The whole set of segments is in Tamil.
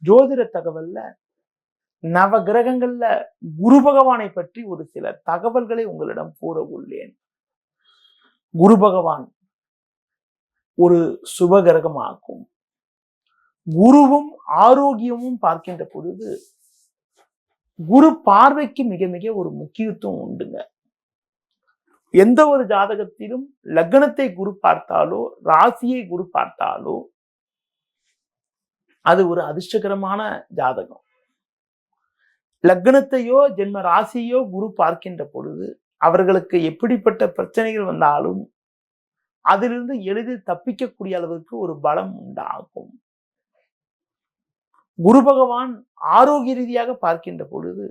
ஜோதிட தகவல்ல நவ கிரகங்கள்ல குரு பகவானை பற்றி ஒரு சில தகவல்களை உங்களிடம் கூற உள்ளேன். குரு பகவான் ஒரு சுபகிரகமாகும். குருவும் ஆரோக்கியமும் பார்க்கின்ற பொழுது குரு பார்வைக்கு மிக மிக ஒரு முக்கியத்துவம் உண்டுங்க. எந்த ஒரு ஜாதகத்திலும் லக்னத்தை குரு பார்த்தாலோ ராசியை குரு பார்த்தாலோ அது ஒரு அதிர்ஷ்டகரமான ஜாதகம். லக்னத்தையோ ஜென்ம ராசியோ குரு பார்க்கின்ற பொழுது அவர்களுக்கு எப்படிப்பட்ட பிரச்சனைகள் வந்தாலும் அதிலிருந்து எளிதில் தப்பிக்கக்கூடிய அளவுக்கு ஒரு பலம் உண்டாகும். குரு பகவான் ஆரோக்கிய ரீதியாக பார்க்கின்ற பொழுது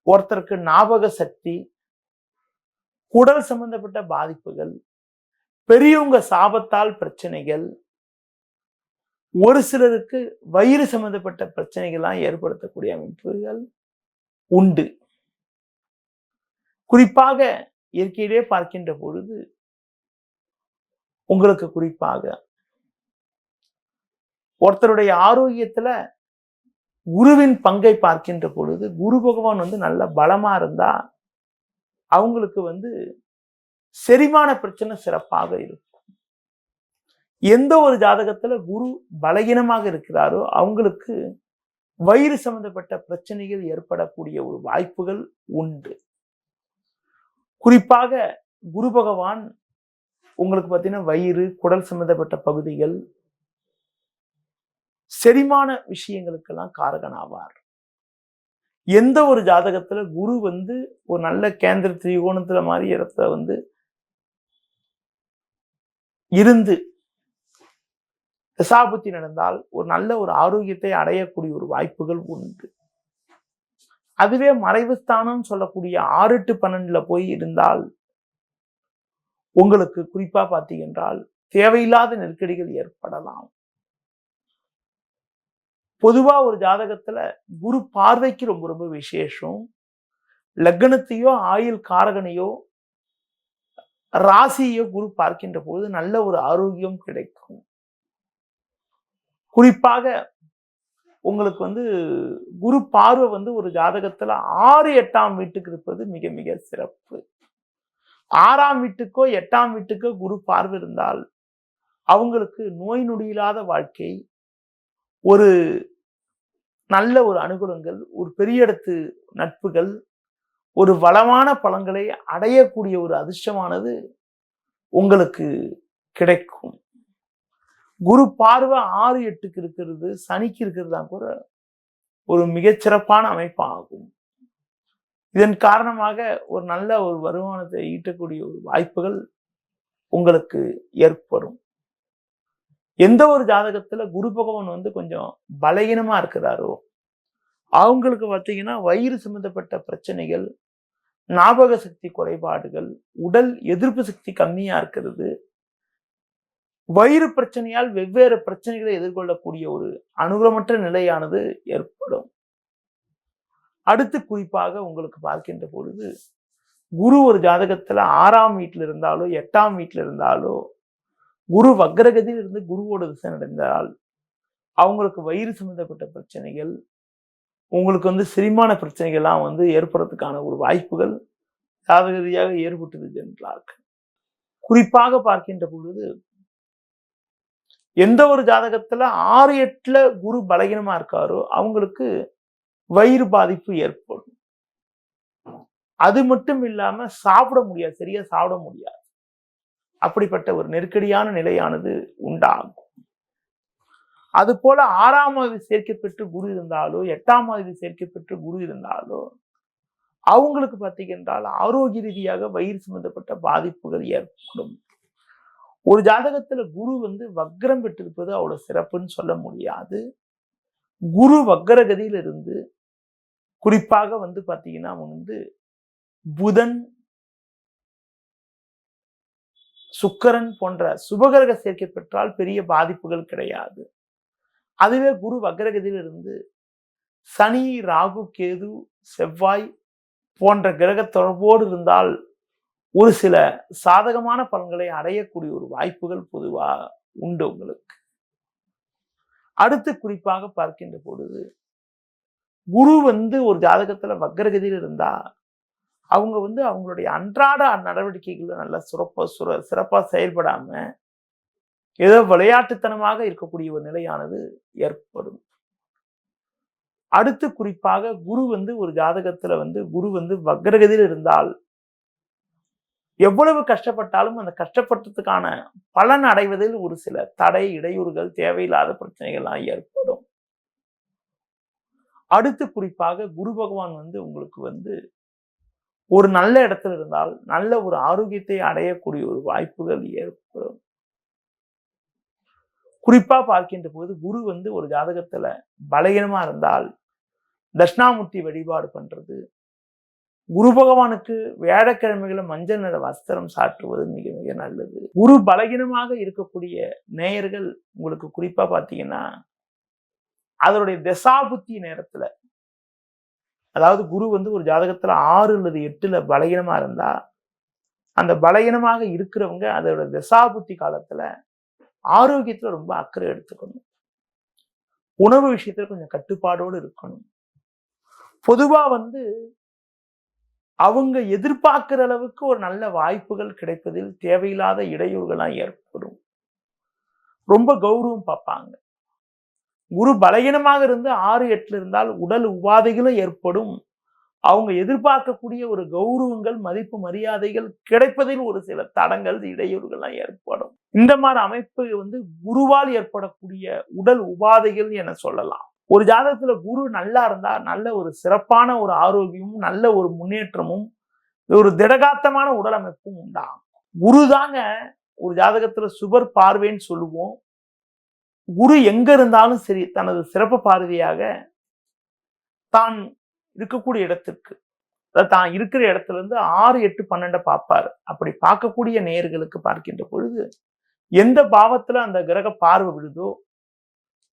ஒருத்தருக்கு ஞாபக சக்தி, குடல் சம்பந்தப்பட்ட பாதிப்புகள், பெரியவங்க சாபத்தால் பிரச்சனைகள், ஒரு சிலருக்கு வயிறு சம்பந்தப்பட்ட பிரச்சனைகள்லாம் ஏற்படுத்தக்கூடிய அமைப்புகள் உண்டு. குறிப்பாக இயற்கையிலே பார்க்கின்ற பொழுது உங்களுக்கு குறிப்பாக ஒருத்தருடைய ஆரோக்கியத்துல குருவின் பங்கை பார்க்கின்ற பொழுது குரு பகவான் நல்ல பலமா இருந்தா அவங்களுக்கு செரிமான பிரச்சனை சிறப்பாக இருக்கும். எந்த ஒரு ஜாதகத்துல குரு பலகீனமாக இருக்கிறாரோ அவங்களுக்கு வயிறு சம்பந்தப்பட்ட பிரச்சனைகள் ஏற்படக்கூடிய ஒரு வாய்ப்புகள் உண்டு. குறிப்பாக குரு பகவான் உங்களுக்கு பார்த்தீங்கன்னா வயிறு, குடல் சம்பந்தப்பட்ட பகுதிகள், செரிமான விஷயங்களுக்கெல்லாம் காரகனாவார். எந்த ஒரு ஜாதகத்துல குரு ஒரு நல்ல கேந்திர திரிகோணத்துல மாதிரி இடத்துல இருந்து தசாபுத்தி நடந்தால் ஒரு நல்ல ஒரு ஆரோக்கியத்தை அடையக்கூடிய ஒரு வாய்ப்புகள் உண்டு. அதுவே மறைவு ஸ்தானம் சொல்லக்கூடிய 6, 8, 12 போய் இருந்தால் உங்களுக்கு குறிப்பா பார்த்தீங்கன்றால் தேவையில்லாத நெருக்கடிகள் ஏற்படலாம். பொதுவா ஒரு ஜாதகத்துல குரு பார்வைக்கு ரொம்ப ரொம்ப விசேஷம். லக்னத்தையோ ஆயுள் காரகனையோ ராசியோ குரு பார்க்கின்ற போது நல்ல ஒரு ஆரோக்கியம் கிடைக்கும். குறிப்பாக உங்களுக்கு குரு பார்வை ஒரு ஜாதகத்துல 6, 8ஆம் வீட்டுக்கு இருப்பது மிக மிக சிறப்பு. 6ஆம் வீட்டுக்கோ 8ஆம் வீட்டுக்கோ குரு பார்வை இருந்தால் அவங்களுக்கு நோய் நொடியில்லாத வாழ்க்கை, ஒரு நல்ல ஒரு அனுகூலங்கள், ஒரு பெரிய இடத்து நட்புகள், ஒரு வளமான பலன்களை அடையக்கூடிய ஒரு அதிர்ஷ்டமானது உங்களுக்கு கிடைக்கும். குரு பார்வை 6, 8க்கு இருக்கிறது, சனிக்கு இருக்கிறது தான் கூட ஒரு மிகச்சிறப்பான அமைப்பாகும். இதன் காரணமாக ஒரு நல்ல ஒரு வருமானத்தை ஈட்டக்கூடிய ஒரு வாய்ப்புகள் உங்களுக்கு ஏற்படும். எந்த ஒரு ஜாதகத்துல குரு பகவான் கொஞ்சம் பலகீனமா இருக்கிறாரோ அவங்களுக்கு பார்த்தீங்கன்னா வயிறு சம்பந்தப்பட்ட பிரச்சனைகள், ஞாபக சக்தி குறைபாடுகள், உடல் எதிர்ப்பு சக்தி கம்மியா இருக்கிறது, வயிறு பிரச்சனையால் வெவ்வேறு பிரச்சனைகளை எதிர்கொள்ளக்கூடிய ஒரு அனுகூலமற்ற நிலையானது ஏற்படும். அடுத்து குறிப்பாக உங்களுக்கு பார்க்கின்ற பொழுது குரு ஒரு ஜாதகத்துல 6ஆம் வீட்டில் இருந்தாலோ 8ஆம் வீட்டில் இருந்தாலோ குரு வக்ரகதியில் இருந்து குருவோட திசை நடந்தால் அவங்களுக்கு வயிறு சம்பந்தப்பட்ட பிரச்சனைகள், உங்களுக்கு செரிமான பிரச்சனைகள்லாம் ஏற்படுறதுக்கான ஒரு வாய்ப்புகள் ஜாதக ரீதியாக ஏற்பட்டது என்றார்கள். குறிப்பாக பார்க்கின்ற பொழுது எந்த ஒரு ஜாதகத்துல 6, 8ல குரு பலகீனமா இருக்காரோ அவங்களுக்கு வயிறு பாதிப்பு ஏற்படும். அது மட்டும் இல்லாம சாப்பிட முடியாது, சரியா சாப்பிட முடியாது. அப்படிப்பட்ட ஒரு நெருக்கடியான நிலையானது உண்டாகும். அது போல 6ஆம் ஆதிபதி சேர்க்கை பெற்று குரு இருந்தாலோ 8ஆம் ஆதிபதி சேர்க்கை பெற்று குரு இருந்தாலோ அவங்களுக்கு பார்த்தீங்கன்றால் ஆரோக்கிய ரீதியாக வயிறு சம்பந்தப்பட்ட பாதிப்புகள் ஏற்படும். ஒரு ஜாதகத்துல குரு வக்ரம் பெற்றிருப்பது அவ்வளவு சிறப்புன்னு சொல்ல முடியாது. குரு வக்ரகதியில இருந்து குறிப்பாக பார்த்தீங்கன்னா புதன், சுக்கிரன் போன்ற சுபகிரக சேர்க்கை பெற்றால் பெரிய பாதிப்புகள் கிடையாது. அதுவே குரு வக்ரகதியில் இருந்து சனி, ராகு, கேது, செவ்வாய் போன்ற கிரக தொடர்போடு இருந்தால் ஒரு சில சாதகமான பலன்களை அடையக்கூடிய ஒரு வாய்ப்புகள் பொதுவா உண்டு உங்களுக்கு. அடுத்து குறிப்பாக பார்க்கின்ற பொழுது குரு வந்து ஒரு ஜாதகத்துல வக்ரகதியில் இருந்தா அவங்க வந்து அவங்களுடைய அன்றாட நடவடிக்கைகள்ல நல்லா சிறப்பா செயல்படாம ஏதோ விளையாட்டுத்தனமாக இருக்கக்கூடிய ஒரு நிலையானது ஏற்படும். அடுத்து குறிப்பாக குரு வந்து ஒரு ஜாதகத்துல வந்து குரு வந்து வக்ரகதியில் இருந்தால் எவ்வளவு கஷ்டப்பட்டாலும் அந்த கஷ்டப்பட்டதுக்கான பலன் அடைவதில் ஒரு சில தடை, இடையூறுகள், தேவையில்லாத பிரச்சனைகள்லாம் ஏற்படும். அடுத்து குறிப்பாக குரு பகவான் வந்து உங்களுக்கு வந்து ஒரு நல்ல இடத்துல இருந்தால் நல்ல ஒரு ஆரோக்கியத்தை அடையக்கூடிய ஒரு வாய்ப்புகள் ஏற்படும். குறிப்பா பார்க்கின்ற போது குரு வந்து ஒரு ஜாதகத்துல பலகீனமா இருந்தால் தட்சிணாமூர்த்தி வழிபாடு பண்றது, குரு பகவானுக்கு வியாழக்கிழமைகளை மஞ்சள் நிற வஸ்திரம் சாற்றுவது மிக மிக நல்லது. குரு பலகீனமாக இருக்கக்கூடிய நேயர்கள் உங்களுக்கு குறிப்பா பாத்தீங்கன்னா அதனுடைய தசாபுத்தி நேரத்துல, அதாவது குரு வந்து ஒரு ஜாதகத்துல 6 அல்லது 8ல பலகீனமா இருந்தா அந்த பலகீனமாக இருக்கிறவங்க அதோட தசாபுத்தி காலத்துல ஆரோக்கியத்துல ரொம்ப அக்கறை எடுத்துக்கணும். உணவு விஷயத்துல கொஞ்சம் கட்டுப்பாடோடு இருக்கணும். பொதுவா வந்து அவங்க எதிர்பார்க்கிற அளவுக்கு ஒரு நல்ல வாய்ப்புகள் கிடைப்பதில் தேவையில்லாத இடையூறுகள்லாம் ஏற்படும். ரொம்ப கௌரவம் பார்ப்பாங்க. குரு பலகீனமாக இருந்து 6, 8ல இருந்தால் உடல் உபாதைகளும் ஏற்படும். அவங்க எதிர்பார்க்கக்கூடிய ஒரு கௌரவங்கள், மதிப்பு, மரியாதைகள் கிடைப்பதில் ஒரு சில தடங்கள், இடையூறுகள்லாம் ஏற்படும். இந்த மாதிரி அமைப்பு வந்து குருவால் ஏற்படக்கூடிய உடல் உபாதைகள் என சொல்லலாம். ஒரு ஜாதகத்துல குரு நல்லா இருந்தா நல்ல ஒரு சிறப்பான ஒரு ஆரோக்கியமும், நல்ல ஒரு முன்னேற்றமும், ஒரு திடகாத்தமான உடல் அமைப்பும் உண்டாகும். குரு தாங்க ஒரு ஜாதகத்துல சுபர் பார்வைன்னு சொல்லுவோம். குரு எங்க இருந்தாலும் சரி தனது சிறப்பு பார்வையாக தான் இருக்கக்கூடிய இடத்திற்கு, தான் இருக்கிற இடத்துல இருந்து 6, 8, 12 பார்ப்பாரு. அப்படி பார்க்கக்கூடிய நேயர்களுக்கு பார்க்கின்ற பொழுது எந்த பாவத்துல அந்த கிரக பார்வை விழுதோ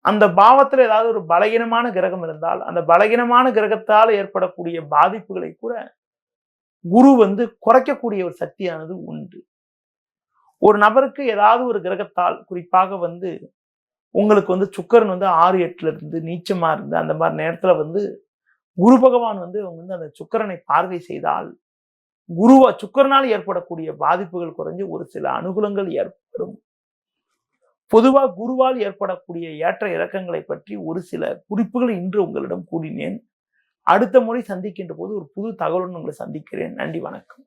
அந்த பாவத்துல ஏதாவது ஒரு பலகீனமான கிரகம் இருந்தால் அந்த பலகீனமான கிரகத்தால் ஏற்படக்கூடிய பாதிப்புகளை கூட குரு வந்து குறைக்கக்கூடிய ஒரு சக்தியானது உண்டு. ஒரு நபருக்கு ஏதாவது ஒரு கிரகத்தால் குறிப்பாக வந்து உங்களுக்கு வந்து சுக்கிரன் வந்து 6, 8ல இருந்து நீச்சமா இருந்து அந்த மாதிரி நேரத்துல வந்து குரு பகவான் வந்து அவங்க வந்து அந்த சுக்கிரனை பார்வை செய்தால் சுக்கிரனால் ஏற்படக்கூடிய பாதிப்புகள் குறைஞ்சு ஒரு சில அனுகூலங்கள் ஏற்படும். பொதுவா குருவால் ஏற்படக்கூடிய ஏற்ற இறக்கங்களை பற்றி ஒரு சில குறிப்புகளை இன்று உங்களிடம் கூறினேன். அடுத்த முறை சந்திக்கின்ற போது ஒரு புது தகவலுடன் உங்களை சந்திக்கிறேன். நன்றி, வணக்கம்.